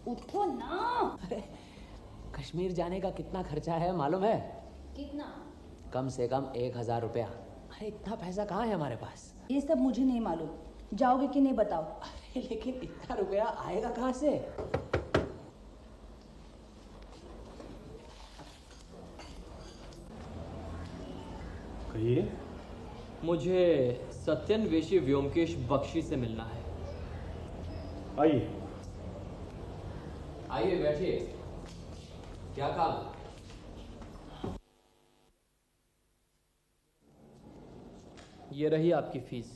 उठो ना। अरे कश्मीर जाने का कितना खर्चा है मालूम है? कितना? कम से कम 1000 रुपया। अरे इतना पैसा कहाँ है हमारे पास? ये सब मुझे नहीं मालूम, जाओगे कि नहीं बताओ। अरे लेकिन इतना रुपया आएगा कहाँ से? कहिए। मुझे सत्यन्वेषी व्योमकेश बख्शी से मिलना है। आइए। आइए बैठिए। क्या काम? ये रही आपकी फीस।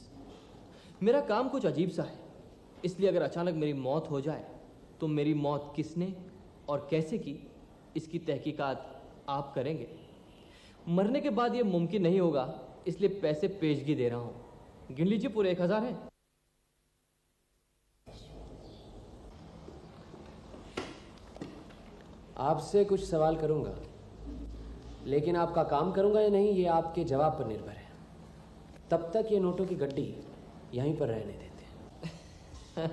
मेरा काम कुछ अजीब सा है, इसलिए अगर अचानक मेरी मौत हो जाए तो मेरी मौत किसने और कैसे की, इसकी तहकीकात आप करेंगे। मरने के बाद ये मुमकिन नहीं होगा, इसलिए पैसे पेशगी दे रहा हूं। गिन लीजिए, पूरे 1000 हैं। आपसे कुछ सवाल करूंगा, लेकिन आपका काम करूंगा या नहीं ये आपके जवाब पर निर्भर है। तब तक ये नोटों की गड्डी यहीं पर रहने देते हैं।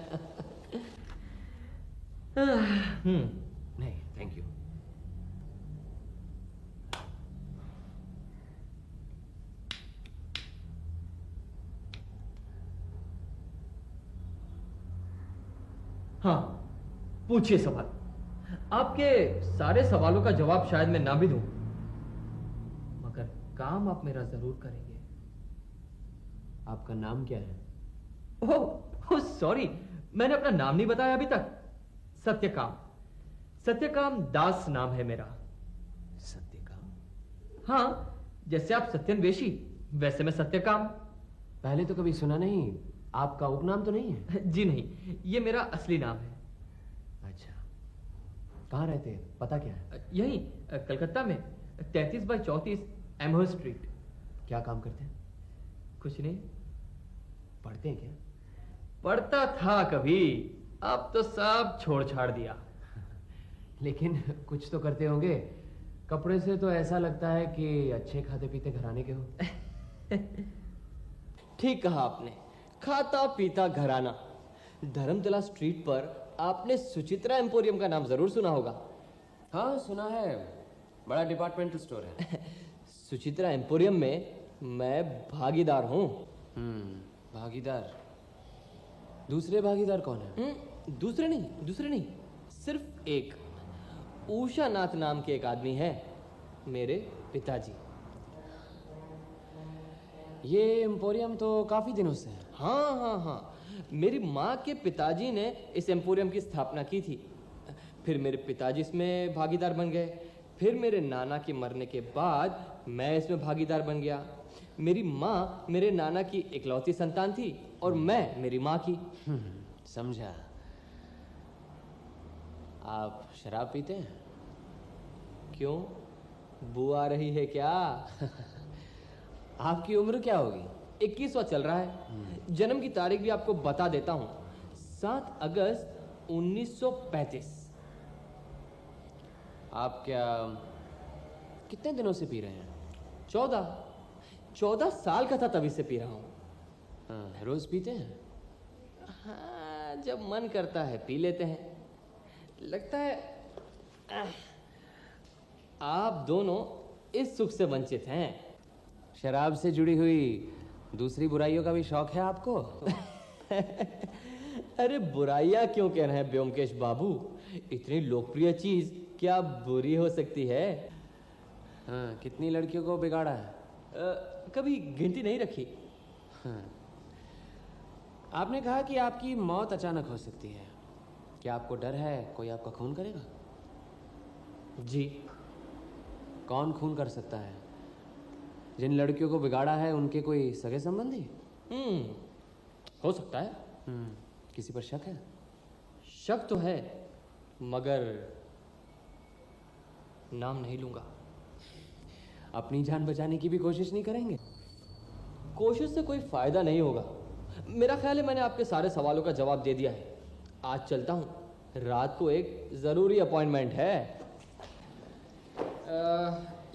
नहीं, थैंक यू। हाँ, पूछिए सवाल। आपके सारे सवालों का जवाब शायद मैं ना भी दूं, मगर काम आप मेरा जरूर करेंगे। आपका नाम क्या है? ओह सॉरी, मैंने अपना नाम नहीं बताया अभी तक। सत्यकाम, सत्यकाम दास नाम है मेरा। सत्यकाम? हाँ, जैसे आप सत्यन्वेषी, वैसे मैं सत्यकाम। पहले तो कभी सुना नहीं। आपका उपनाम तो नहीं है? जी नहीं, ये मेरा असली नाम है। अच्छा, कहाँ रहते हैं? पता क्या है? यहीं कलकत्ता में 33/34 एमहर स्ट्रीट। क्या काम करते हैं? कुछ नहीं। पढ़ते हैं क्या? पढ़ता था कभी, अब तो सब छोड़ छाड़ दिया। लेकिन कुछ तो करते होंगे। कपड़े से तो ऐसा लगता है कि अच्छे खाते पीते घराने के हो। ठीक कहा आपने, खाता पीता घराना। धर्मतला स्ट्रीट पर आपने सुचित्रा एम्पोरियम का नाम जरूर सुना होगा। हाँ सुना है, बड़ा डिपार्टमेंटल स्टोर है। सुचित्रा एम्पोरियम में मैं भागीदार हूँ। भागीदार? दूसरे भागीदार कौन है? दूसरे नहीं, सिर्फ एक। उषा नाथ नाम के एक आदमी है, मेरे पिताजी। ये एम्पोरियम तो काफी दिनों से है। हाँ, मेरी माँ के पिताजी ने इस एम्पोरियम की स्थापना की थी। फिर मेरे पिताजी इसमें भागीदार बन गए। फिर मेरे नाना के मरने के बाद मैं इसमें भागीदार बन गया। मेरी माँ मेरे नाना की इकलौती संतान थी और मैं मेरी माँ की। समझा। आप शराब पीते हैं? क्यों, बू आ रही है क्या? आपकी उम्र क्या होगी? 21वां चल रहा है। जन्म की तारीख भी आपको बता देता हूँ, 7 अगस्त 1935। आप क्या कितने दिनों से पी रहे हैं? 14 साल का था तभी से पी रहा हूँ। हाँ, रोज पीते हैं? हाँ, जब मन करता है पी लेते हैं। लगता है आप दोनों इस सुख से वंचित हैं। शराब से जुड़ी हुई दूसरी बुराइयों का भी शौक है आपको? अरे बुराइयां क्यों कह रहे हैं व्योमकेश बाबू? इतनी लोकप्रिय चीज क्या बुरी हो सकती है? हाँ, कितनी लड़कियों को बिगाड़ा है? कभी गिनती नहीं रखी। हाँ। आपने कहा कि आपकी मौत अचानक हो सकती है। क्या आपको डर है कोई आपका खून करेगा? जी। कौन खून कर सकता है? जिन लड़कियों को बिगाड़ा है उनके कोई सगे संबंधी? हो सकता है। किसी पर शक है? शक तो है, मगर नाम नहीं लूंगा। अपनी जान बचाने की भी कोशिश नहीं करेंगे? कोशिश से कोई फायदा नहीं होगा। मेरा ख्याल है मैंने आपके सारे सवालों का जवाब दे दिया है। आज चलता हूं, रात को एक जरूरी अपॉइंटमेंट है।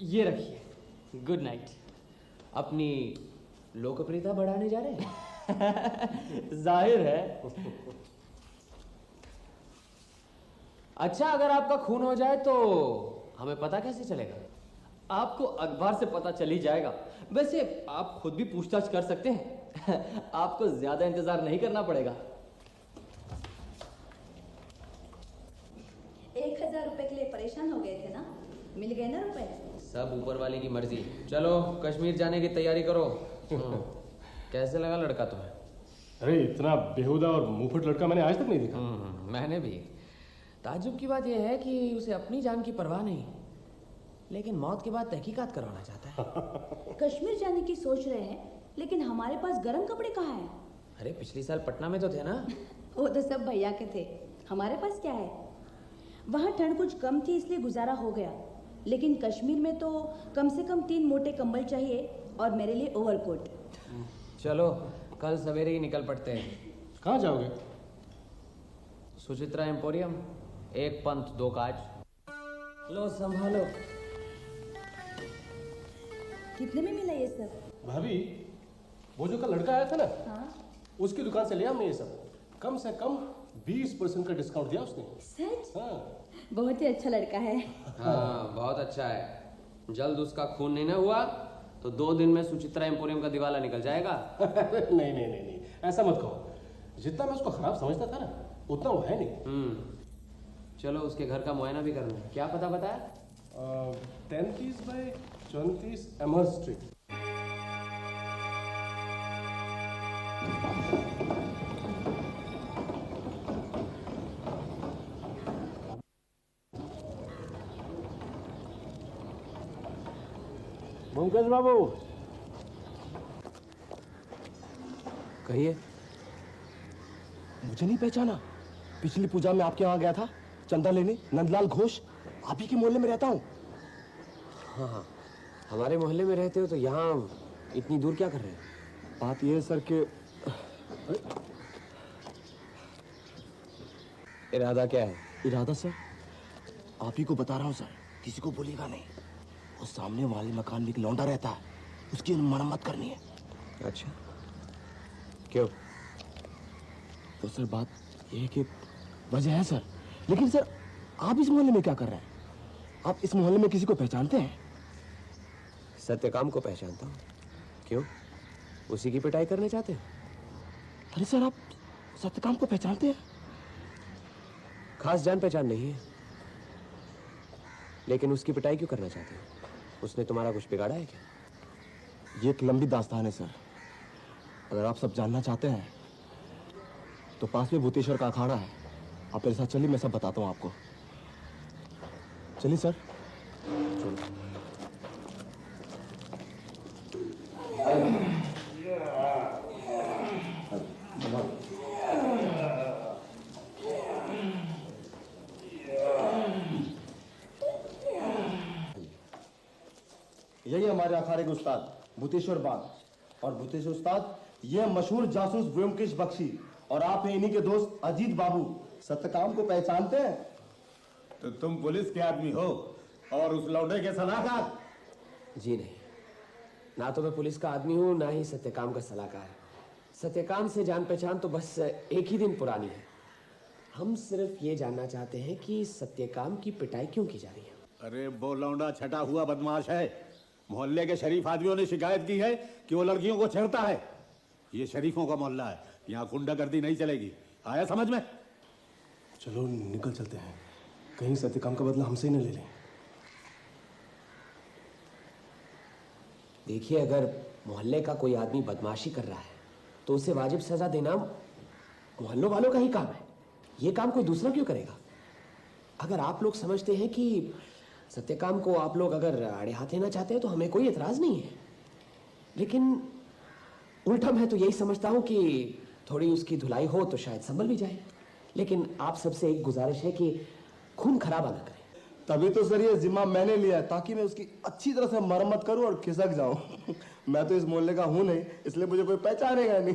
ये रखिए, गुड नाइट। अपनी लोकप्रियता बढ़ाने जा रहे हैं? जाहिर है। अच्छा, अगर आपका खून हो जाए तो हमें पता कैसे चलेगा? आपको अखबार से पता चल ही जाएगा। वैसे आप खुद भी पूछताछ कर सकते हैं। आपको ज्यादा इंतजार नहीं करना पड़ेगा। 1000 रुपए के लिए परेशान हो गए थे ना, मिल गए ना रुपए? सब ऊपर वाले की मर्जी। चलो कश्मीर जाने की तैयारी करो। कैसे लगा लड़का तुम्हें? अरे इतना बेहुदा और मुंहफट लड़का मैंने आज तक नहीं देखा। मैंने भी। ताज्जुब की बात यह है कि उसे अपनी जान की परवाह नहीं, लेकिन मौत के बाद तहकीकात करवाना चाहता है। कश्मीर जाने की सोच रहे हैं, लेकिन हमारे पास गर्म कपड़े कहाँ हैं? अरे पिछली साल पटना में तो थे ना। वो तो सब भैया के थे, हमारे पास क्या है? वहाँ ठंड कुछ कम थी इसलिए गुजारा हो गया, लेकिन कश्मीर में तो कम से कम 3 मोटे कंबल चाहिए और मेरे लिए ओवरकोट। चलो कल सवेरे ही निकल पड़ते हैं। कहाँ जाओगे? सुचित्रा एम्पोरियम, 1 पंथ 2 काज। लो संभालो। कितने में मिला ये सब? भाभी, वो जो कल लड़का आया था ना, हाँ उसकी दुकान से लिया हमने ये सब। कम से कम 20% का डिस्काउंट दिया उसने। सच? हाँ। बहुत ही अच्छा लड़का है। हाँ बहुत अच्छा है। जल्द उसका खून नहीं ना हुआ तो 2 दिन में सुचित्रा एम्पोरियम का दिवाला निकल जाएगा। नहीं नहीं नहीं नहीं, ऐसा मत कहो। जितना मैं उसको खराब समझता था ना, उतना वो है नहीं। चलो उसके घर का मुआयना भी करना है। क्या पता बताया? 33 बाय 34 एमर स्ट्रीट। पंकज बाबू, कहिए। मुझे नहीं पहचाना? पिछली पूजा में आपके वहां गया था चंदा लेने, नंदलाल घोष। आप ही के मोहल्ले में रहता हूँ। हाँ, हमारे मोहल्ले में रहते हो तो यहाँ इतनी दूर क्या कर रहे हो? बात यह है सर कि इरादा क्या है? इरादा सर, आप ही को बता रहा हूँ सर, किसी को बोलिएगा नहीं। उस सामने वाले मकान में एक लौंडा रहता है, उसकी मरम्मत करनी है। अच्छा, क्यों? तो सर बात यह है कि वजह है सर, लेकिन सर आप इस मोहल्ले में क्या कर रहे हैं? आप इस मोहल्ले में किसी को पहचानते हैं? सत्यकाम को पहचानता हूँ। क्यों? उसी की पिटाई करना चाहते हो? अरे सर, आप सत्यकाम को पहचानते हैं? खास जान पहचान नहीं है, लेकिन उसकी पिटाई क्यों करना चाहते हो? उसने तुम्हारा कुछ बिगाड़ा है क्या? ये एक लंबी दास्तान है सर। अगर आप सब जानना चाहते हैं तो पास में भूतेश्वर का अखाड़ा है। आप मेरे साथ चलिए, मैं सब बताता हूँ आपको। चलिए सर। यही हमारे अखाड़े के उस्ताद भूतेश्वर बाग। और भूतेश्वर उस्ताद ये मशहूर जासूस व्योमकेश बख्शी, और आप हैं इन्हीं के दोस्त अजीत बाबू। सत्यकाम को पहचानते हैं? तो तुम पुलिस के आदमी हो और उस लौंडे के सलाहकार? जी नहीं, ना तो मैं पुलिस का आदमी हूँ, ना ही सत्यकाम का सलाहकार। सत्यकाम से जान पहचान तो बस एक ही दिन पुरानी है। हम सिर्फ ये जानना चाहते हैं कि सत्यकाम की पिटाई क्यों की जा रही है। अरे वो लौंडा छटा हुआ बदमाश है। मोहल्ले के शरीफ आदमियों ने शिकायत की है कि वो लड़कियों को छेड़ता है। ये शरीफों का मोहल्ला है, यहाँ गुंडागर्दी नहीं चलेगी। आया समझ में? चलो निकल चलते हैं, कहीं सत्यकाम का बदला हमसे ही न ले लें। देखिए, अगर मोहल्ले का कोई आदमी बदमाशी कर रहा है तो उसे वाजिब सजा देना मोहल्लों वालों का ही काम है। ये काम कोई दूसरा क्यों करेगा? अगर आप लोग समझते हैं कि सत्यकाम को आप लोग अगर आड़े हाथ लेना चाहते हैं तो हमें कोई एतराज नहीं है, लेकिन उल्टा मैं तो यही समझता हूं कि थोड़ी उसकी धुलाई हो तो शायद संभल भी जाए। लेकिन आप सबसे एक गुजारिश है कि खून खराबा ना करें। तभी तो सर ये जिम्मा मैंने लिया है, ताकि मैं उसकी अच्छी तरह से मरम्मत करूं और खिसक जाऊं। मैं तो इस मोहल्ले का हूं नहीं, इसलिए मुझे कोई पहचानेगा नहीं।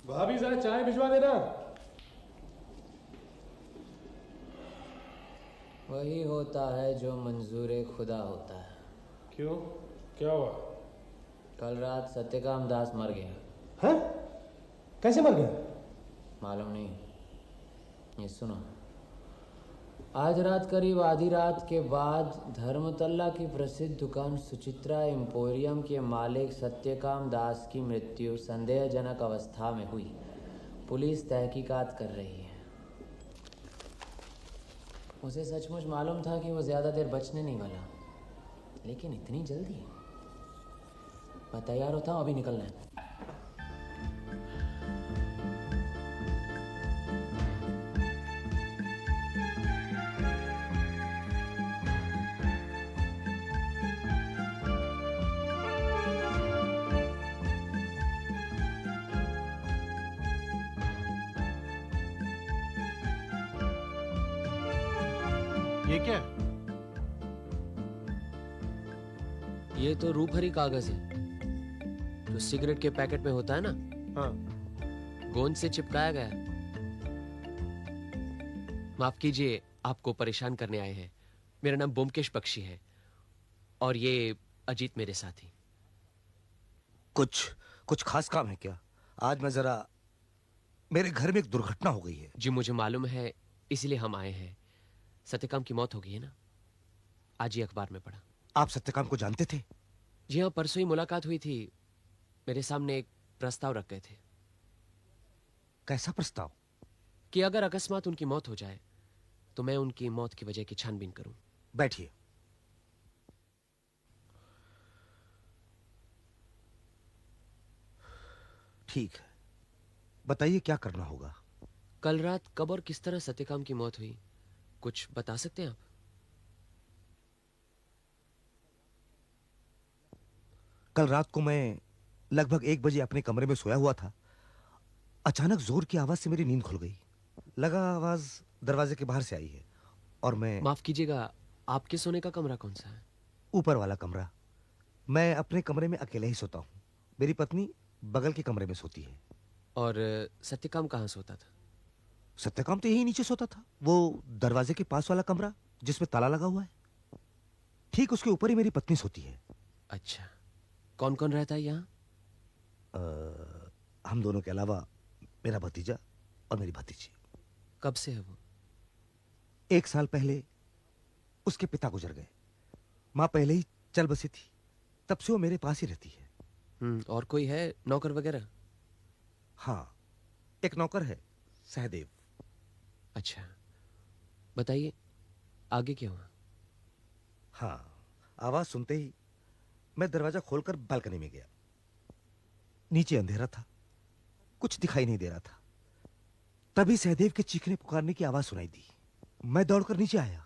भाभी जरा चाय भिजवा देना। वही होता है जो मंजूर खुदा होता है। क्यों, क्या हुआ? कल रात सत्यकाम दास मर गया। हैं? कैसे मर गया? मालूम नहीं, ये सुनो, आज रात करीब आधी रात के बाद धर्मतल्ला की प्रसिद्ध दुकान सुचित्रा एम्पोरियम के मालिक सत्यकाम दास की मृत्यु संदेहजनक अवस्था में हुई। पुलिस तहकीकात कर रही है। उसे सचमुच मालूम था कि वो ज़्यादा देर बचने नहीं वाला, लेकिन इतनी जल्दी। मैं तैयार होता हूँ, अभी निकलना है। ये क्या है? ये तो रूपहरी कागज है जो सिगरेट के पैकेट में होता है ना, हाँ। गोंद से चिपकाया गया है। माफ कीजिए, आपको परेशान करने आए हैं। मेरा नाम ब्योमकेश बख्शी है और ये अजीत मेरे साथी। कुछ कुछ खास काम है क्या? आज मैं जरा, मेरे घर में एक दुर्घटना हो गई है। जी मुझे मालूम है, इसलिए हम आए हैं। सत्यकाम की मौत हो गई है ना, आज ही अखबार में पढ़ा। आप सत्यकाम को जानते थे? जी हाँ, परसों ही मुलाकात हुई थी। मेरे सामने एक प्रस्ताव रख गए थे। कैसा प्रस्ताव? कि अगर अकस्मात उनकी मौत हो जाए तो मैं उनकी मौत की वजह की छानबीन करूं। बैठिए। ठीक है, बताइए क्या करना होगा। कल रात कब और किस तरह सत्यकाम की मौत हुई, कुछ बता सकते हैं आप? कल रात को मैं लगभग 1 बजे अपने कमरे में सोया हुआ था। अचानक जोर की आवाज से मेरी नींद खुल गई। लगा आवाज दरवाजे के बाहर से आई है और मैं। माफ कीजिएगा, आपके सोने का कमरा कौन सा है? ऊपर वाला कमरा। मैं अपने कमरे में अकेले ही सोता हूँ। मेरी पत्नी बगल के कमरे में सोती है। और सत्यकाम कहाँ सोता था? सत्यकाम तो यही नीचे सोता था, वो दरवाजे के पास वाला कमरा जिसमें ताला लगा हुआ है, ठीक उसके ऊपर ही मेरी पत्नी सोती है। अच्छा, कौन कौन रहता है यहाँ? हम दोनों के अलावा मेरा भतीजा और मेरी भतीजी। कब से है वो? 1 साल पहले उसके पिता गुजर गए। माँ पहले ही चल बसी थी, तब से वो मेरे पास ही रहती है। और कोई है, नौकर वगैरह? हाँ, एक नौकर है, सहदेव। अच्छा, बताइए आगे क्या हुआ? हाँ, आवाज सुनते ही मैं दरवाजा खोलकर बालकनी में गया। नीचे अंधेरा था, कुछ दिखाई नहीं दे रहा था। तभी सहदेव के चीखने पुकारने की आवाज सुनाई दी। मैं दौड़कर नीचे आया,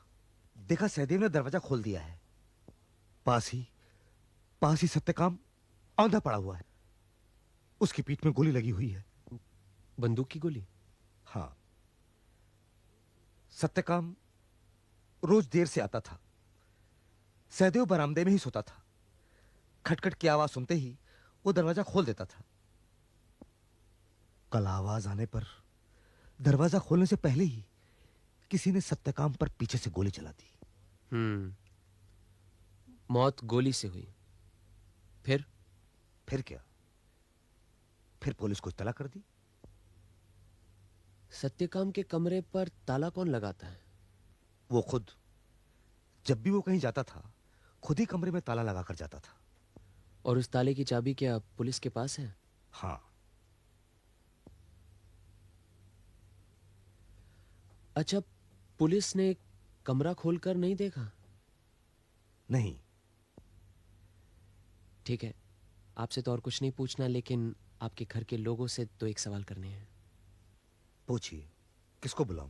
देखा सहदेव ने दरवाजा खोल दिया है। पास ही सत्यकाम औंधा पड़ा हुआ है। उसकी पीठ में गोली लगी हुई है। बंदूक की गोली? हाँ। सत्यकाम रोज देर से आता था। सहदेव बरामदे में ही सोता था। खटखट की आवाज सुनते ही वो दरवाजा खोल देता था। कल आवाज आने पर दरवाजा खोलने से पहले ही किसी ने सत्यकाम पर पीछे से गोली चला दी। मौत गोली से हुई। फिर क्या? फिर पुलिस को इत्तला कर दी। सत्यकाम के कमरे पर ताला कौन लगाता है? वो खुद। जब भी वो कहीं जाता था, खुद ही कमरे में ताला लगाकर जाता था। और उस ताले की चाबी क्या पुलिस के पास है? हाँ। अच्छा, पुलिस ने कमरा खोलकर नहीं देखा? नहीं। ठीक है, आपसे तो और कुछ नहीं पूछना, लेकिन आपके घर के लोगों से तो एक सवाल करने हैं। पूछिए, किसको बुलाऊं?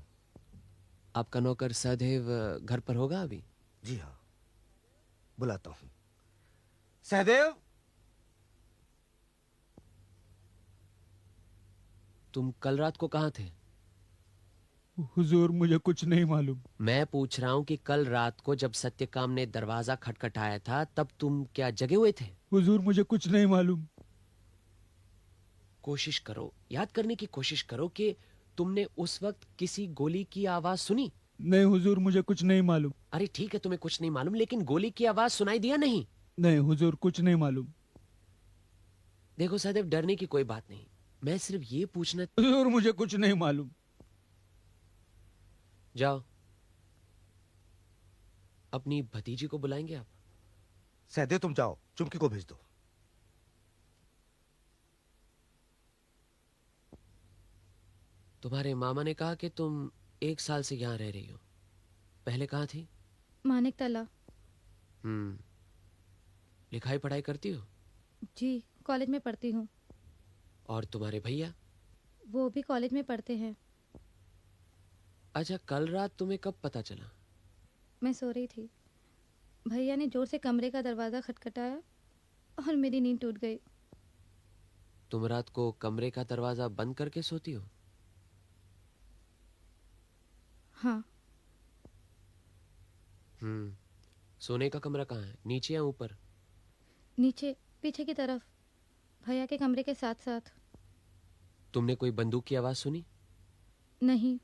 आपका नौकर सहदेव घर पर होगा अभी? जी हाँ, बुलाता हूं। सहदेव! तुम कल रात को कहाँ थे? हुजूर, मुझे कुछ नहीं मालूम। मैं पूछ रहा हूँ कि कल रात को जब सत्यकाम ने दरवाजा खटखटाया था, तब तुम क्या जगे हुए थे? हुजूर, मुझे कुछ नहीं मालूम। कोशिश करो, याद करने की कोशिश करो कि तुमने उस वक्त किसी गोली की आवाज सुनी? नहीं हुजूर, मुझे कुछ नहीं मालूम। अरे ठीक है, तुम्हें कुछ नहीं मालूम, लेकिन गोली की आवाज सुनाई दिया नहीं? नहीं हुजूर, कुछ नहीं मालूम। देखो सहदेव, डरने की कोई बात नहीं, मैं सिर्फ ये पूछना। हुजूर, मुझे कुछ नहीं मालूम। जाओ, अपनी भतीजी को बुलाएंगे आप? सहदेव तुम जाओ, चुमकी को भेज दो। तुम्हारे मामा ने कहा कि तुम 1 साल से यहाँ रह रही हो। पहले कहाँ थी? मानिक तला। लिखाई पढ़ाई करती हो? जी, कॉलेज में पढ़ती हूँ। और तुम्हारे भैया? वो भी कॉलेज में पढ़ते हैं। अच्छा, कल रात तुम्हें कब पता चला? मैं सो रही थी, भैया ने जोर से कमरे का दरवाज़ा खटखटाया और मेरी नींद टूट गई। तुम रात को कमरे का दरवाजा बंद करके सोती हो? हाँ। सोने का कमरा कहाँ है, नीचे या ऊपर? नीचे, पीछे की तरफ, भैया के कमरे के साथ साथ। तुमने कोई बंदूक की आवाज सुनी? नहीं।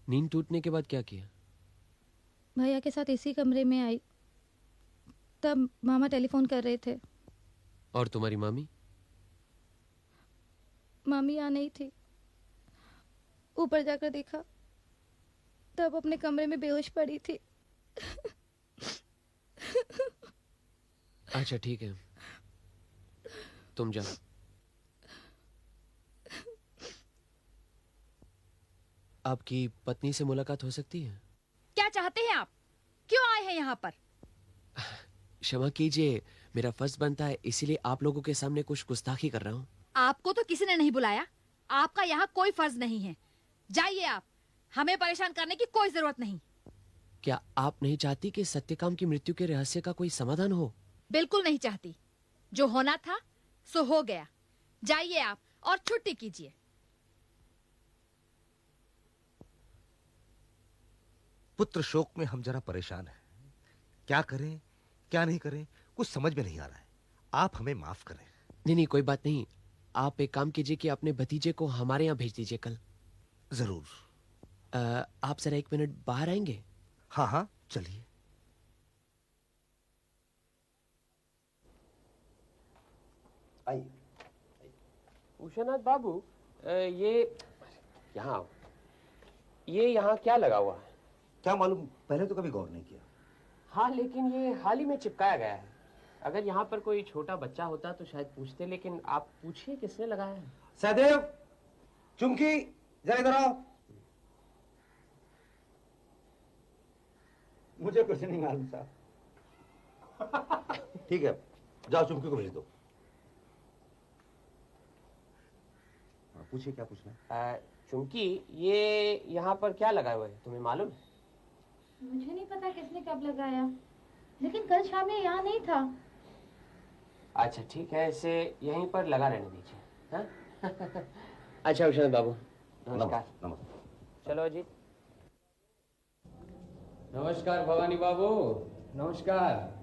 नींद टूटने के बाद क्या किया? भैया के साथ इसी कमरे में आई, तब मामा टेलीफोन कर रहे थे। और तुम्हारी मामी? मामी यहाँ नहीं थी। ऊपर जाकर देखा, तब अपने कमरे में बेहोश पड़ी थी। अच्छा ठीक है, तुम जाओ। आपकी पत्नी से मुलाकात हो सकती है? क्या चाहते हैं आप? क्यों आए हैं यहाँ पर? क्षमा कीजिए, मेरा फर्ज बनता है, इसीलिए आप लोगों के सामने कुछ गुस्ताखी कर रहा हूँ। आपको तो किसी ने नहीं बुलाया, आपका यहाँ कोई फर्ज नहीं है। जाइए आप, हमें परेशान करने की कोई जरूरत नहीं। क्या आप नहीं चाहती कि सत्यकाम की मृत्यु के रहस्य का कोई समाधान हो? बिल्कुल नहीं चाहती। जो होना था सो हो गया। जाइए आप और छुट्टी कीजिए। पुत्र शोक में हम जरा परेशान हैं। क्या करें क्या नहीं करें, कुछ समझ में नहीं आ रहा है। आप हमें माफ करें। नहीं नहीं, कोई बात नहीं। आप एक काम कीजिए कि अपने भतीजे को हमारे यहाँ भेज दीजिए कल। जरूर। आप जरा 1 मिनट बाहर आएंगे? हाँ हाँ, चलिए। आइए। उषानाथ बाबू, ये यहाँ आओ। ये यहाँ क्या लगा हुआ है? क्या मालूम, पहले तो कभी गौर नहीं किया। हाँ, लेकिन ये हाल ही में चिपकाया गया है। अगर यहाँ पर कोई छोटा बच्चा होता तो शायद पूछते, लेकिन आप पूछिए किसने लगाया है। सहदेव, चुमकी, जरा इधर आओ। मुझे कुछ नहीं मालूम साहब। ठीक है, जाओ चुमकी को भेज दो। पूछिए क्या पूछना है। चुमकी, ये यहाँ पर क्या लगा हुआ है, तुम्हें मालूम है? मुझे नहीं पता किसने कब लगाया, लेकिन कल शाम में यहाँ नहीं था। अच्छा ठीक है, इसे यहीं पर लगा रहने दीजिए। हाँ? अच्छा उषानाथ बाबू, नमस्कार। नमस्कार। चलो अजीत। नमस्कार भवानी बाबू, नमस्कार।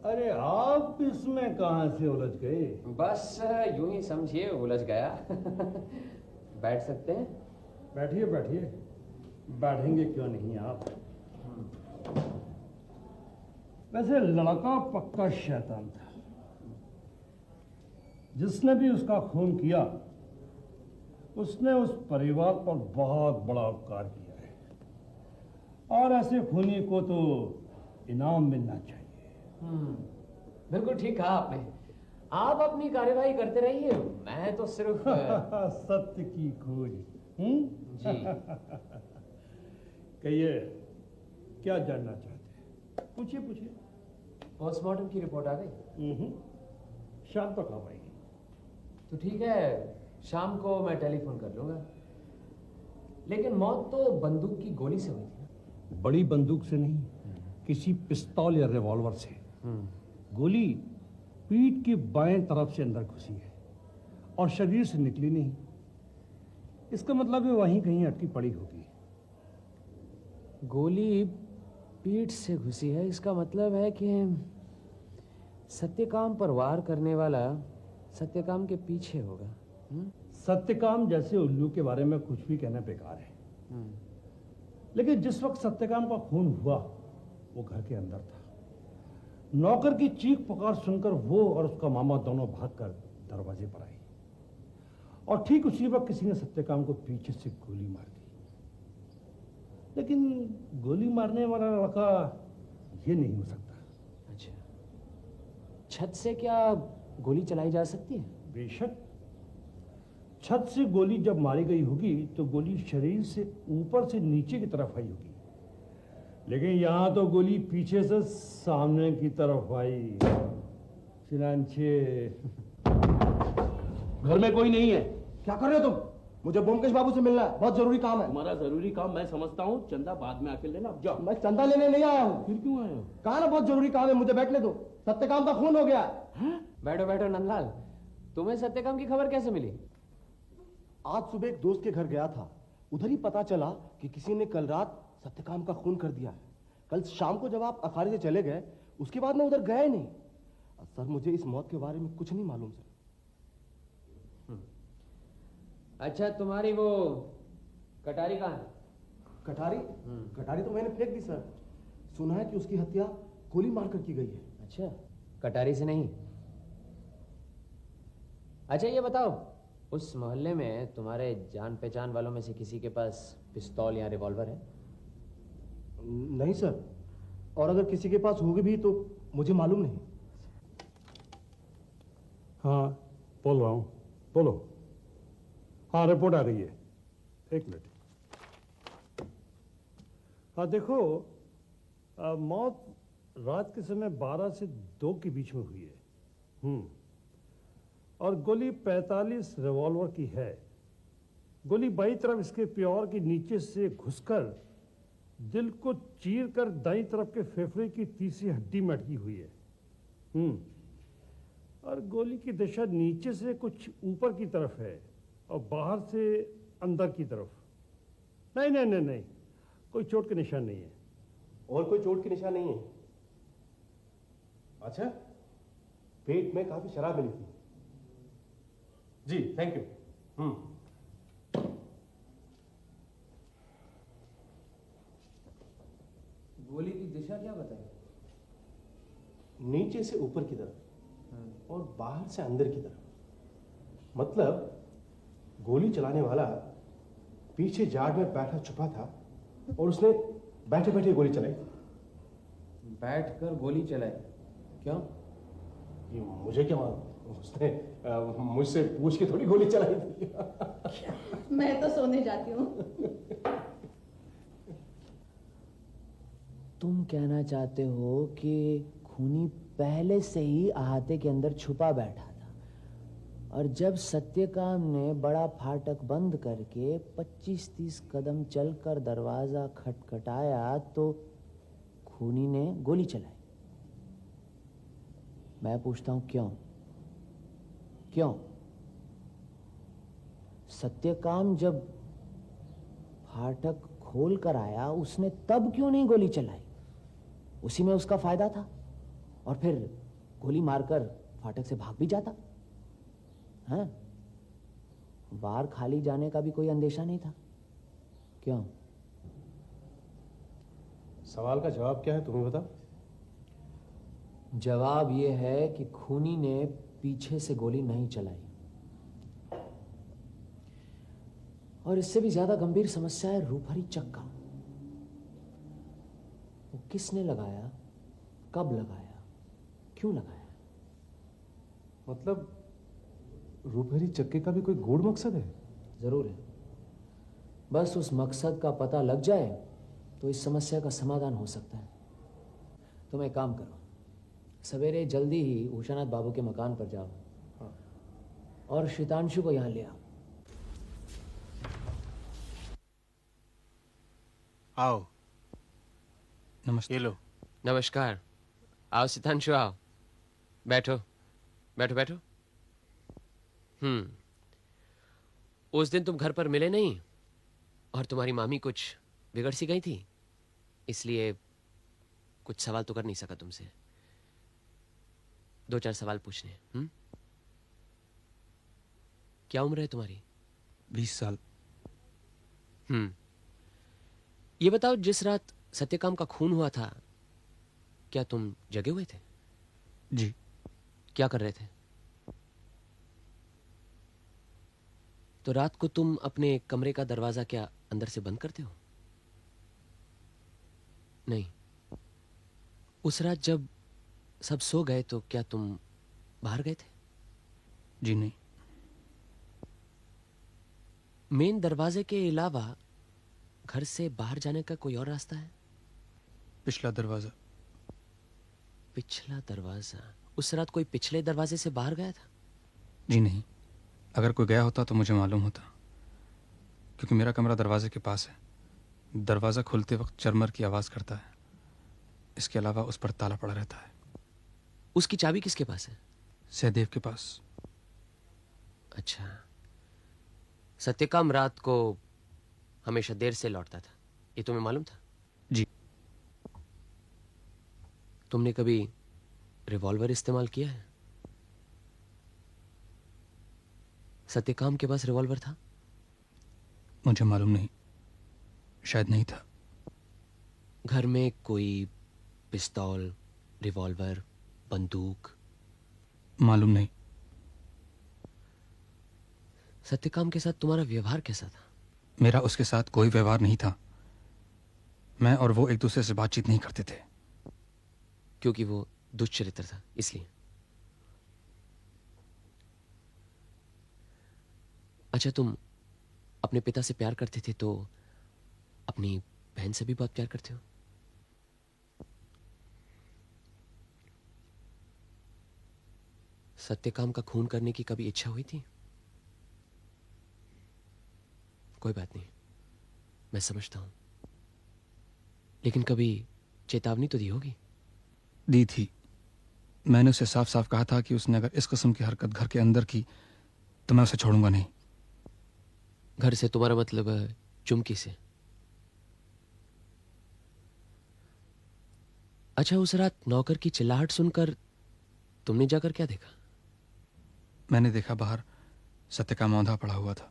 अरे आप इसमें कहां से उलझ गए? बस यूं ही समझिए, उलझ गया। बैठ सकते हैं? बैठिए बैठिए, बैठेंगे क्यों नहीं आप। वैसे लड़का पक्का शैतान था। जिसने भी उसका खून किया, उसने उस परिवार पर बहुत बड़ा उपकार किया है, और ऐसे खूनी को तो इनाम मिलना चाहिए। बिल्कुल ठीक कहा आपने। आप अपनी कार्यवाही करते रहिए, मैं तो सिर्फ सत्य की खोज। जी। कहिए, क्या जानना चाहते हैं? पूछिए पूछिए। पोस्टमार्टम की रिपोर्ट आ गई? शाम तक आ पाएगी। तो ठीक है, शाम को मैं टेलीफोन कर लूंगा। लेकिन मौत तो बंदूक की गोली से हुई थी ना? बड़ी बंदूक से नहीं, किसी पिस्तौल या रिवॉल्वर से। गोली पीठ की बाएं तरफ से अंदर घुसी है और शरीर से निकली नहीं। इसका मतलब है वहीं कहीं अटकी पड़ी होगी। गोली पीठ से घुसी है, इसका मतलब है कि सत्यकाम पर वार करने वाला सत्यकाम के पीछे होगा। सत्यकाम जैसे उल्लू के बारे में कुछ भी कहना बेकार है। लेकिन जिस वक्त सत्यकाम का खून हुआ, वो घर के अंदर था। नौकर की चीख पुकार सुनकर वो और उसका मामा दोनों भागकर दरवाजे पर आई, और ठीक उसी वक्त किसी ने सत्यकाम को पीछे से गोली मार दी। लेकिन गोली मारने वाला लड़का ये नहीं हो सकता। अच्छा, छत से क्या गोली चलाई जा सकती है? बेशक। छत से गोली जब मारी गई होगी तो गोली शरीर से ऊपर से नीचे की तरफ आई होगी, लेकिन यहाँ तो गोली पीछे से सामने की तरफ आई। चिलांचे घर में कोई नहीं है। क्या कर रहे हो तुम? मुझे ब्योमकेश बाबू से मिलना है, बहुत जरूरी काम है। तुम्हारा जरूरी काम मैं समझता हूँ, चंदा बाद में आके लेना। अब जाओ। मैं चंदा लेने नहीं आया हूँ। फिर क्यों आए हो? कहा ना बहुत जरूरी काम है, मुझे बैठने दो। सत्यकाम का खून हो गया। बैठो बैठो नंदलाल, तुम्हें सत्यकाम की खबर कैसे मिली? आज सुबह एक दोस्त के घर गया था, उधर ही पता चला कि किसी ने कल रात सत्यकाम का खून कर दिया है। कल शाम को जब आप अखाड़े से चले गए, उसके बाद मैं उधर गया ही नहीं। सर, मुझे इस मौत के बारे में कुछ नहीं मालूम सर। अच्छा, तुम्हारी वो कटारी कहाँ है? कटारी? कटारी तो मैंने फेंक दी सर। सुना है कि उसकी हत्या गोली मारकर की गई है। अच्छा, कटारी से नहीं। अच्छा ये बताओ, उस मोहल्ले में तुम्हारे जान पहचान वालों में से किसी के पास पिस्तौल या रिवॉल्वर है? नहीं सर, और अगर किसी के पास होगी भी तो मुझे मालूम नहीं। हाँ बोल रहा हूँ, बोलो। हाँ रिपोर्ट आ रही है, एक मिनट। हाँ देखो, मौत रात के समय 12 से 2 के बीच में हुई है। और गोली 45 रिवॉल्वर की है। गोली बाईं तरफ इसके प्योर के नीचे से घुसकर दिल को चीर कर दाईं तरफ के फेफड़े की तीसरी हड्डी में अटकी हुई है। और गोली की दिशा नीचे से कुछ ऊपर की तरफ है और बाहर से अंदर की तरफ। नहीं नहीं नहीं नहीं, कोई चोट के निशान नहीं है। और कोई चोट के निशान नहीं है? अच्छा, पेट में काफी शराब मिली थी। जी थैंक यू। गोली की दिशा क्या बताई? नीचे से ऊपर की तरफ और बाहर से अंदर की तरफ। मतलब गोली चलाने वाला पीछे जाड़ में बैठा छुपा था और उसने बैठे बैठे गोली चलाई। बैठकर गोली चलाई? क्यों? ये मुझे क्या मालूम, उसने मुझसे पूछ के थोड़ी गोली चलाई थी। मैं तो सोने जाती हूँ। तुम कहना चाहते हो कि खूनी पहले से ही अहाते के अंदर छुपा बैठा था और जब सत्यकाम ने बड़ा फाटक बंद करके 25-30 कदम चलकर दरवाजा खटखटाया तो खूनी ने गोली चलाई। मैं पूछता हूं क्यों? क्यों? सत्यकाम जब फाटक खोल कर आया उसने तब क्यों नहीं गोली चलाई? उसी में उसका फायदा था और फिर गोली मारकर फाटक से भाग भी जाता। हाँ, बाहर खाली जाने का भी कोई अंदेशा नहीं था। क्यों? सवाल का जवाब क्या है, तुम्हें बताओ। जवाब यह है कि खूनी ने पीछे से गोली नहीं चलाई। और इससे भी ज्यादा गंभीर समस्या है रूपहरी चक्का। वो किसने लगाया, कब लगाया, क्यों लगाया? मतलब रूपहरी चक्के का भी कोई गूढ़ मकसद है? जरूर है। बस उस मकसद का पता लग जाए तो इस समस्या का समाधान हो सकता है। तुम एक काम करो, सवेरे जल्दी ही उषानाथ बाबू के मकान पर जाओ और शीतांशु को यहाँ ले आओ। आओ। नमस्ते। ये लो। नमस्कार। आओ सितांशु, आओ, बैठो बैठो बैठो। उस दिन तुम घर पर मिले नहीं और तुम्हारी मामी कुछ बिगड़ सी गई थी, इसलिए कुछ सवाल तो कर नहीं सका तुमसे। 2-4 सवाल पूछने। क्या उम्र है तुम्हारी? 20 साल। ये बताओ, जिस रात सत्यकाम का खून हुआ था क्या तुम जगे हुए थे? जी। क्या कर रहे थे? तो रात को तुम अपने कमरे का दरवाजा क्या अंदर से बंद करते हो? नहीं, उस रात जब सब सो गए तो क्या तुम बाहर गए थे? जी नहीं। मेन दरवाजे के अलावा घर से बाहर जाने का कोई और रास्ता है? पिछला दरवाजा। पिछला दरवाजा? उस रात कोई पिछले दरवाजे से बाहर गया था? जी नहीं, अगर कोई गया होता तो मुझे मालूम होता, क्योंकि मेरा कमरा दरवाजे के पास है। दरवाज़ा खुलते वक्त चरमर की आवाज़ करता है, इसके अलावा उस पर ताला पड़ा रहता है। उसकी चाबी किसके पास है? सहदेव के पास। अच्छा, सत्यकाम रात को हमेशा देर से लौटता था, ये तुम्हें मालूम था? जी। तुमने कभी रिवॉल्वर इस्तेमाल किया है? सत्यकाम के पास रिवॉल्वर था? मुझे मालूम नहीं, शायद नहीं था। घर में कोई पिस्तौल, रिवॉल्वर, बंदूक? मालूम नहीं। सत्यकाम के साथ तुम्हारा व्यवहार कैसा था? मेरा उसके साथ कोई व्यवहार नहीं था। मैं और वो एक दूसरे से बातचीत नहीं करते थे। क्योंकि वो दुष्चरित्र था, इसलिए। अच्छा, तुम अपने पिता से प्यार करते थे तो अपनी बहन से भी बहुत प्यार करते हो? सत्यकाम का खून करने की कभी इच्छा हुई थी? कोई बात नहीं, मैं समझता हूं, लेकिन कभी चेतावनी तो दी होगी? दी थी। मैंने उसे साफ साफ कहा था कि उसने अगर इस किस्म की हरकत घर के अंदर की तो मैं उसे छोड़ूंगा नहीं। घर से तुम्हारा मतलब चुमकी से? अच्छा, उस रात नौकर की चिल्लाहट सुनकर तुमने जाकर क्या देखा? मैंने देखा बाहर सत्यकाम औंधा पड़ा हुआ था।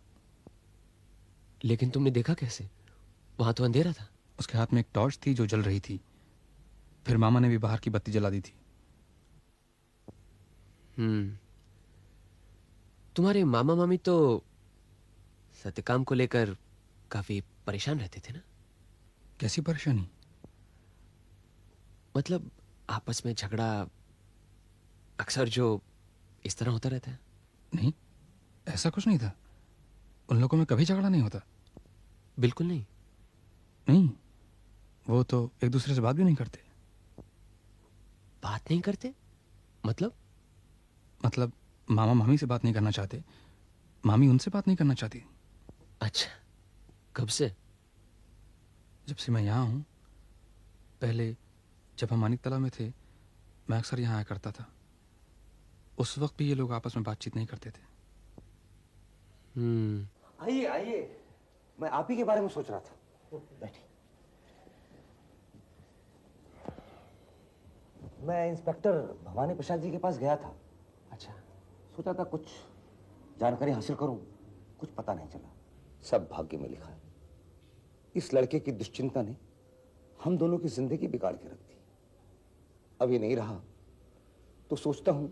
लेकिन तुमने देखा कैसे? वहां तो अंधेरा था। उसके हाथ में एक टॉर्च थी जो जल रही थी। फिर मामा ने भी बाहर की बत्ती जला दी थी। तुम्हारे मामा मामी तो सत्यकाम को लेकर काफी परेशान रहते थे ना? कैसी परेशानी? मतलब आपस में झगड़ा अक्सर जो इस तरह होता रहता है। नहीं, ऐसा कुछ नहीं था। उन लोगों में कभी झगड़ा नहीं होता। बिल्कुल नहीं? नहीं, वो तो एक दूसरे से बात भी नहीं करते। बात नहीं करते? मतलब मामा मामी से बात नहीं करना चाहते, मामी उनसे बात नहीं करना चाहती। अच्छा, कब से? जब से मैं यहाँ हूँ। पहले जब हम मानिक तला में थे, मैं अक्सर यहाँ आया करता था। उस वक्त भी ये लोग आपस में बातचीत नहीं करते थे। आइए आइए, मैं आप ही के बारे में सोच रहा था। बैठिए। मैं इंस्पेक्टर भवानी प्रसाद जी के पास गया था। अच्छा। सोचा था कुछ जानकारी हासिल करूं, कुछ पता नहीं चला। सब भाग्य में लिखा है। इस लड़के की दुश्चिंता ने हम दोनों की जिंदगी बिगाड़ के रख दी। अब ये नहीं रहा तो सोचता हूं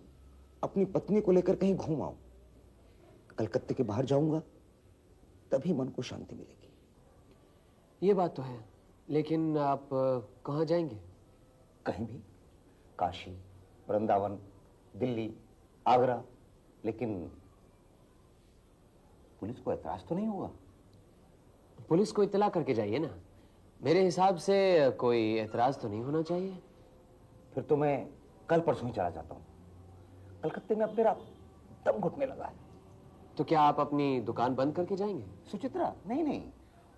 अपनी पत्नी को लेकर कहीं घूम आऊं। कलकत्ते के बाहर जाऊंगा, तभी मन को शांति मिलेगी। ये बात तो है, लेकिन आप कहाँ जाएंगे? कहीं भी, काशी, वृंदावन, दिल्ली, आगरा, लेकिन पुलिस को एतराज तो नहीं होगा? पुलिस को इत्तला करके जाइए ना। मेरे हिसाब से कोई एतराज तो नहीं होना चाहिए। फिर तो मैं कल परसों ही चला जाता हूँ। कलकत्ते में अब मेरा दम घुटने लगा है। तो क्या आप अपनी दुकान बंद करके जाएंगे? सुचित्रा? नहीं नहीं,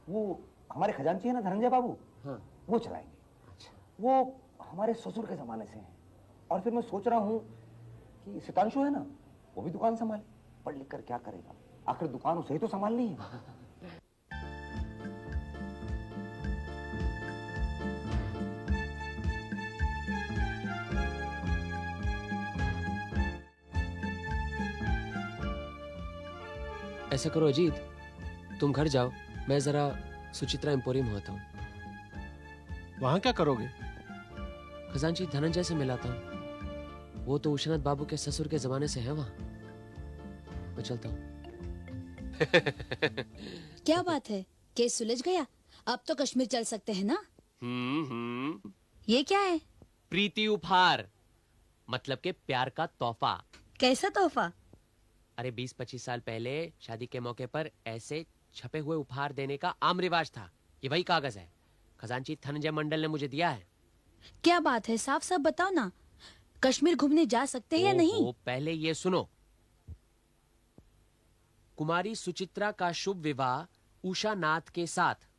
वो हमारे खजांची है ना धनंजय बाबू, हाँ, वो चलाएंगे। अच्छा। वो हमारे ससुर के जमाने से हैं। और फिर मैं सोच रहा हूँ कि सितांशु है ना, वो भी दुकान संभाले। पढ़ लिख कर क्या करेगा, आखिर दुकान उसे ही तो संभालनी है। ऐसा करो अजीत, तुम घर जाओ, मैं जरा सुचित्रा एम्पोरियम होता हूँ। वहां क्या करोगे? खजांची धनंजय से मिलाता हूँ। वो तो उशनाथ बाबू के ससुर के जमाने से है वहां। मैं चलता हूँ। क्या बात है, केस सुलझ गया? अब तो कश्मीर चल सकते हैं ना? ये क्या है? प्रीति उपहार, मतलब के प्यार का तोहफा। कैसा तोहफा? अरे 20-25 साल पहले शादी के मौके पर ऐसे छपे हुए उपहार देने का आम रिवाज था। ये वही कागज है, खजांची धनंजय मंडल ने मुझे दिया है। क्या बात है, साफ साफ बताओ ना, कश्मीर घूमने जा सकते हैं या नहीं? पहले ये सुनो। कुमारी सुचित्रा का शुभ विवाह उषा नाथ के साथ।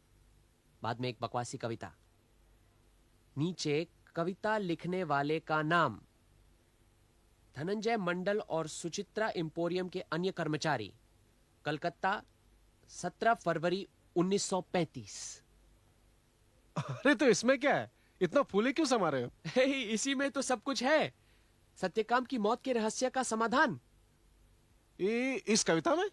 बाद में एक बकवासी कविता, नीचे कविता लिखने वाले का नाम, धनंजय मंडल और सुचित्रा एम्पोरियम के अन्य कर्मचारी, कलकत्ता 17 फरवरी 1935। अरे तो इसमें क्या है, इतना फूले क्यों समा रहे हो? इसी में तो सब कुछ है, सत्यकाम की मौत के रहस्य का समाधान। इस कविता में?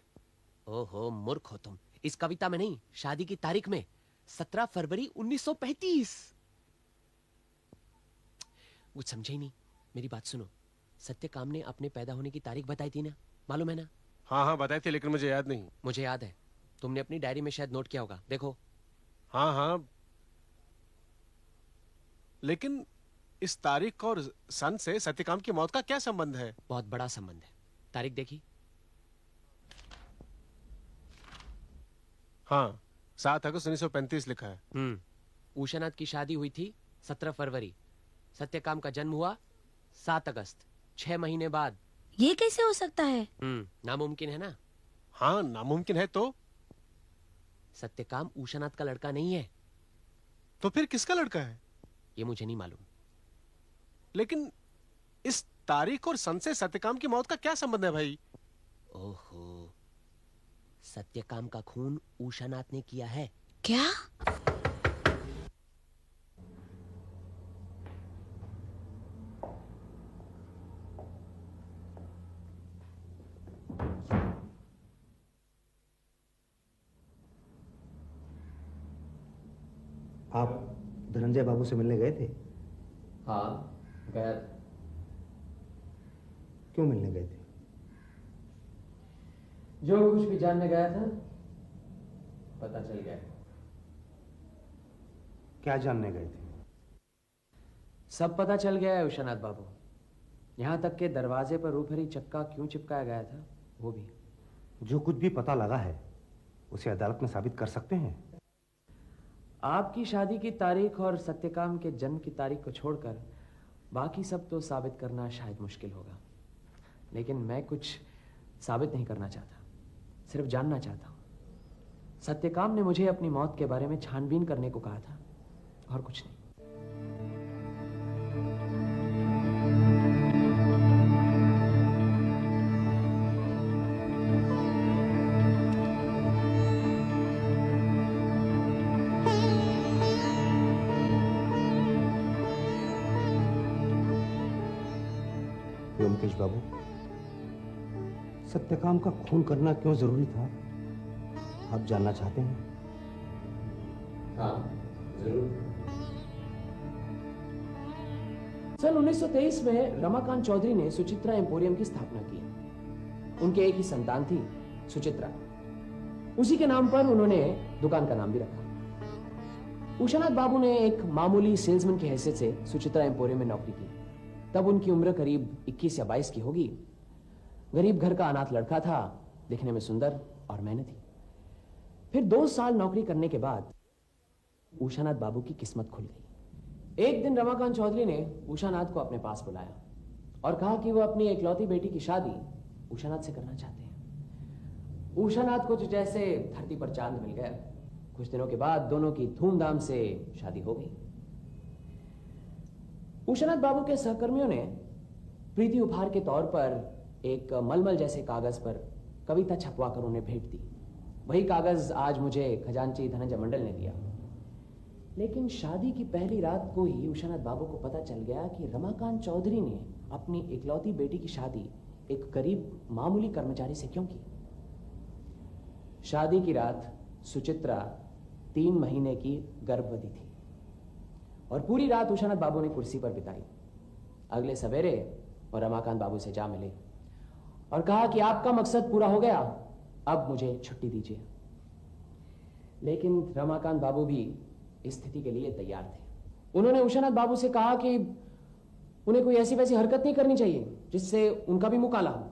ओहो मूर्ख हो तुम, इस कविता में नहीं, शादी की तारीख में, 17 फरवरी 1935। कुछ समझे ही नहीं, मेरी बात सुनो। सत्यकाम ने अपने पैदा होने की तारीख बताई थी ना, मालूम है ना? हाँ हाँ बताई थी, लेकिन मुझे याद नहीं। मुझे याद है, तुमने अपनी डायरी में शायद नोट किया होगा, देखो। हाँ हाँ, लेकिन इस तारीख और सन से सत्यकाम की मौत का क्या संबंध है? बहुत बड़ा संबंध है। तारीख देखी? हाँ, 7 अगस्त 1935 लिखा है। उषानाथ की शादी हुई थी 17 फरवरी, सत्यकाम का जन्म हुआ 7 अगस्त, 6 महीने बाद। ये कैसे हो सकता है? नामुमकिन है ना? हाँ नामुमकिन है। तो सत्यकाम उषानाथ का लड़का नहीं है। तो फिर किसका लड़का है? ये मुझे नहीं मालूम। लेकिन इस तारीख और सन से सत्यकाम की मौत का क्या संबंध है भाई? ओहो, सत्यकाम का खून उषानाथ ने किया है। क्या? आप धनंजय बाबू से मिलने गए थे? हाँ गया। क्यों मिलने गए थे? जो कुछ भी जानने गया था पता चल गया। क्या जानने गए थे? सब पता चल गया है उषानाथ बाबू, यहाँ तक के दरवाजे पर रूपहरी चक्का क्यों चिपकाया गया था वो भी। जो कुछ भी पता लगा है उसे अदालत में साबित कर सकते हैं? आपकी शादी की तारीख और सत्यकाम के जन्म की तारीख को छोड़कर बाकी सब तो साबित करना शायद मुश्किल होगा, लेकिन मैं कुछ साबित नहीं करना चाहता, सिर्फ जानना चाहता हूँ। सत्यकाम ने मुझे अपनी मौत के बारे में छानबीन करने को कहा था, और कुछ नहीं। व्योमकेश बाबू, सत्यकाम का खून करना क्यों जरूरी था, आप जानना चाहते हैं? हाँ जरूर। सन 1923 में रमाकांत चौधरी ने सुचित्रा एम्पोरियम की स्थापना की। उनके एक ही संतान थी, सुचित्रा। उसी के नाम पर उन्होंने दुकान का नाम भी रखा। उषानाथ बाबू ने एक मामूली सेल्समैन की हैसियत से सुचित्रा एम्पोरियम में नौकरी की। तब उनकी उम्र करीब 21 या 22 की होगी। गरीब घर का अनाथ लड़का था, दिखने में सुंदर और मेहनती। फिर 2 साल नौकरी करने के बाद उषानाथ बाबू की किस्मत खुल गई। एक दिन रमाकांत चौधरी ने उषानाथ को अपने पास बुलाया और कहा कि वो अपनी इकलौती बेटी की शादी उषानाथ से करना चाहते हैं। उषानाथ को जैसे धरती पर चांद मिल गया। कुछ दिनों के बाद दोनों की धूमधाम से शादी हो गई। उषानाथ बाबू के सहकर्मियों ने प्रीति उपहार के तौर पर एक मलमल जैसे कागज पर कविता छपवाकर उन्हें भेंट दी। वही कागज आज मुझे खजांची धनंजय मंडल ने दिया। लेकिन शादी की पहली रात को ही उषानाथ बाबू को पता चल गया कि रमाकांत चौधरी ने अपनी इकलौती बेटी की शादी एक गरीब मामूली कर्मचारी से क्यों की। शादी की रात सुचित्रा 3 महीने की गर्भवती थी और पूरी रात उषानाथ बाबू ने कुर्सी पर बिताई। अगले सवेरे और रमाकांत बाबू से जा मिले और कहा कि आपका मकसद पूरा हो गया, अब मुझे छुट्टी दीजिए। लेकिन रमाकांत बाबू भी इस स्थिति के लिए तैयार थे। उन्होंने उषानाथ बाबू से कहा कि उन्हें कोई ऐसी वैसी हरकत नहीं करनी चाहिए जिससे उनका भी मुंह काला हो।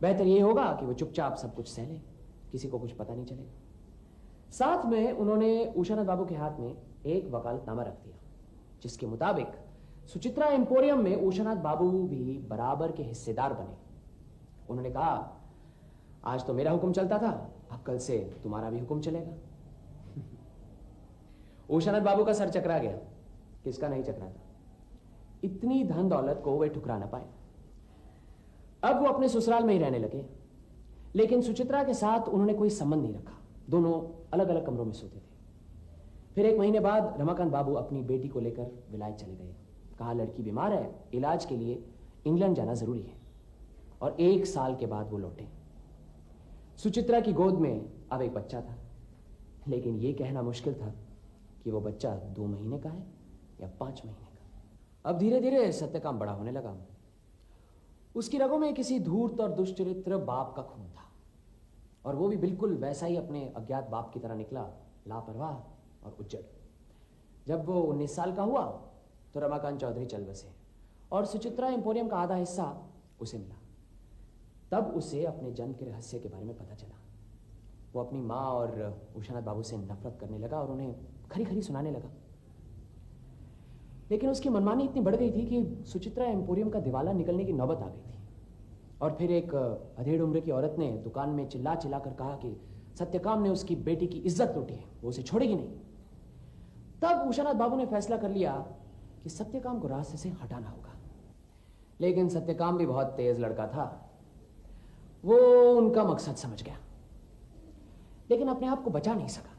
बेहतर यह होगा कि वो चुपचाप सब कुछ सह ले, किसी को कुछ पता नहीं चलेगा। साथ में उन्होंने उषानाथ बाबू के हाथ में एक वकालतनामा रख दिया जिसके मुताबिक सुचित्रा एम्पोरियम में उषानाथ बाबू भी बराबर के हिस्सेदार बने। उन्होंने कहा, आज तो मेरा हुक्म चलता था, अब कल से तुम्हारा भी हुक्म चलेगा। उषानाथ बाबू का सर चकरा गया। किसका नहीं चकरा था? इतनी धन दौलत को वे ठुकरा न पाए। अब वो अपने ससुराल में ही रहने लगे, लेकिन सुचित्रा के साथ उन्होंने कोई संबंध नहीं रखा। दोनों अलग अलग कमरों में सोते थे। फिर 1 महीने बाद रमाकांत बाबू अपनी बेटी को लेकर विलायत चले गए। कहा, लड़की बीमार है, इलाज के लिए इंग्लैंड जाना जरूरी है। और 1 साल के बाद वो लौटे। सुचित्रा की गोद में अब एक बच्चा था, लेकिन यह कहना मुश्किल था कि वो बच्चा 2 महीने का है या 5 महीने का। अब धीरे धीरे सत्यकाम बड़ा होने लगा। उसकी रगों में किसी धूर्त और दुष्चरित्र बाप का खून था, और वो भी बिल्कुल वैसा ही अपने अज्ञात बाप की तरह निकला, लापरवाह और उज्जड़। जब वो 19 साल का हुआ तो रमाकांत चौधरी चल बसे और सुचित्रा एम्पोरियम का आधा हिस्सा उसे मिला। तब उसे अपने जन्म के रहस्य के बारे में पता चला। वो अपनी माँ और उषानाथ बाबू से नफरत करने लगा और उन्हें खरी खरी सुनाने लगा। लेकिन उसकी मनमानी इतनी बढ़ गई थी कि सुचित्रा एम्पोरियम का दिवाला निकलने की नौबत आ गई थी। और फिर एक अधेड़ उम्र की औरत ने दुकान में चिल्ला चिल्ला कर कहा कि सत्यकाम ने उसकी बेटी की इज्जत लूटी है, वो उसे छोड़ेगी नहीं। तब उषानाथ बाबू ने फैसला कर लिया कि सत्यकाम को रास्ते से हटाना होगा। लेकिन सत्यकाम भी बहुत तेज लड़का था। वो उनका मकसद समझ गया, लेकिन अपने आप को बचा नहीं सका।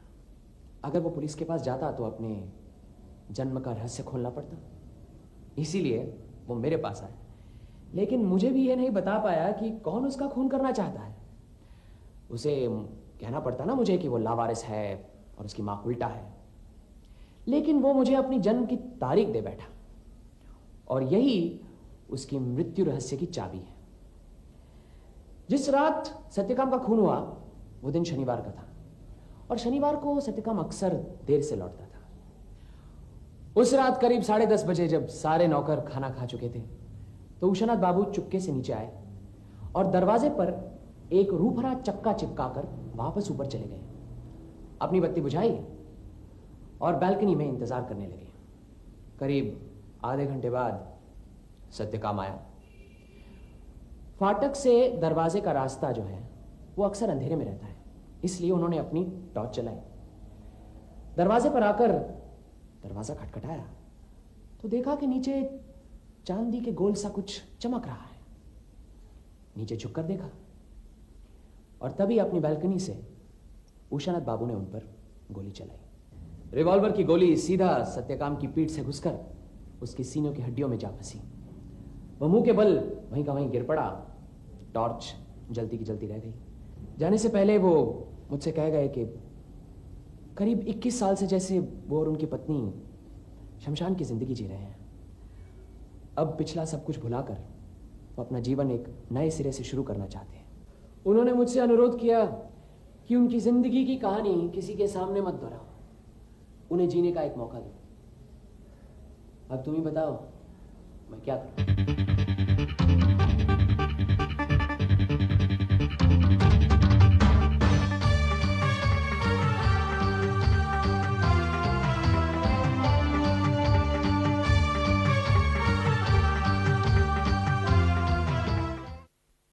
अगर वो पुलिस के पास जाता तो अपने जन्म का रहस्य खोलना पड़ता। इसीलिए वो मेरे पास आया, लेकिन मुझे भी ये नहीं बता पाया कि कौन उसका खून करना चाहता है। उसे कहना पड़ता ना मुझे कि वो लावारिस है और उसकी मां उल्टा है, लेकिन वो मुझे अपनी जन्म की तारीख दे बैठा, और यही उसकी मृत्यु रहस्य की चाबी है। जिस रात सत्यकाम का खून हुआ वो दिन शनिवार का था, और शनिवार को सत्यकाम अक्सर देर से लौटता था। उस रात करीब 10:30 बजे जब सारे नौकर खाना खा चुके थे तो उषानाथ बाबू चुपके से नीचे आए और दरवाजे पर एक रूपहरा चक्का चिपकाकर वापस ऊपर चले गए। अपनी बत्ती बुझाई और बालकनी में इंतजार करने लगे। करीब आधे घंटे बाद सत्यकाम आया। फाटक से दरवाजे का रास्ता जो है वो अक्सर अंधेरे में रहता है, इसलिए उन्होंने अपनी टॉर्च चलाई। दरवाजे पर आकर दरवाजा खटखटाया तो देखा कि नीचे चांदी के गोल सा कुछ चमक रहा है। नीचे झुककर देखा और तभी अपनी बालकनी से उषानाथ बाबू ने उन पर गोली चलाई। रिवॉल्वर की गोली सीधा सत्यकाम की पीठ से घुसकर उसकी सीनों की हड्डियों में जा फंसी। वह मुंह के बल वहीं का वहीं गिर पड़ा। टॉर्च जलती की जलती रह गई। जाने से पहले वो मुझसे कह गए कि करीब 21 साल से जैसे वो और उनकी पत्नी शमशान की जिंदगी जी रहे हैं। अब पिछला सब कुछ भुलाकर वो अपना जीवन एक नए सिरे से शुरू करना चाहते हैं। उन्होंने मुझसे अनुरोध किया कि उनकी जिंदगी की कहानी किसी के सामने मत दोहराओ, उन्हें जीने का एक मौका दो। अब तुम ही बताओ मैं क्या करूं।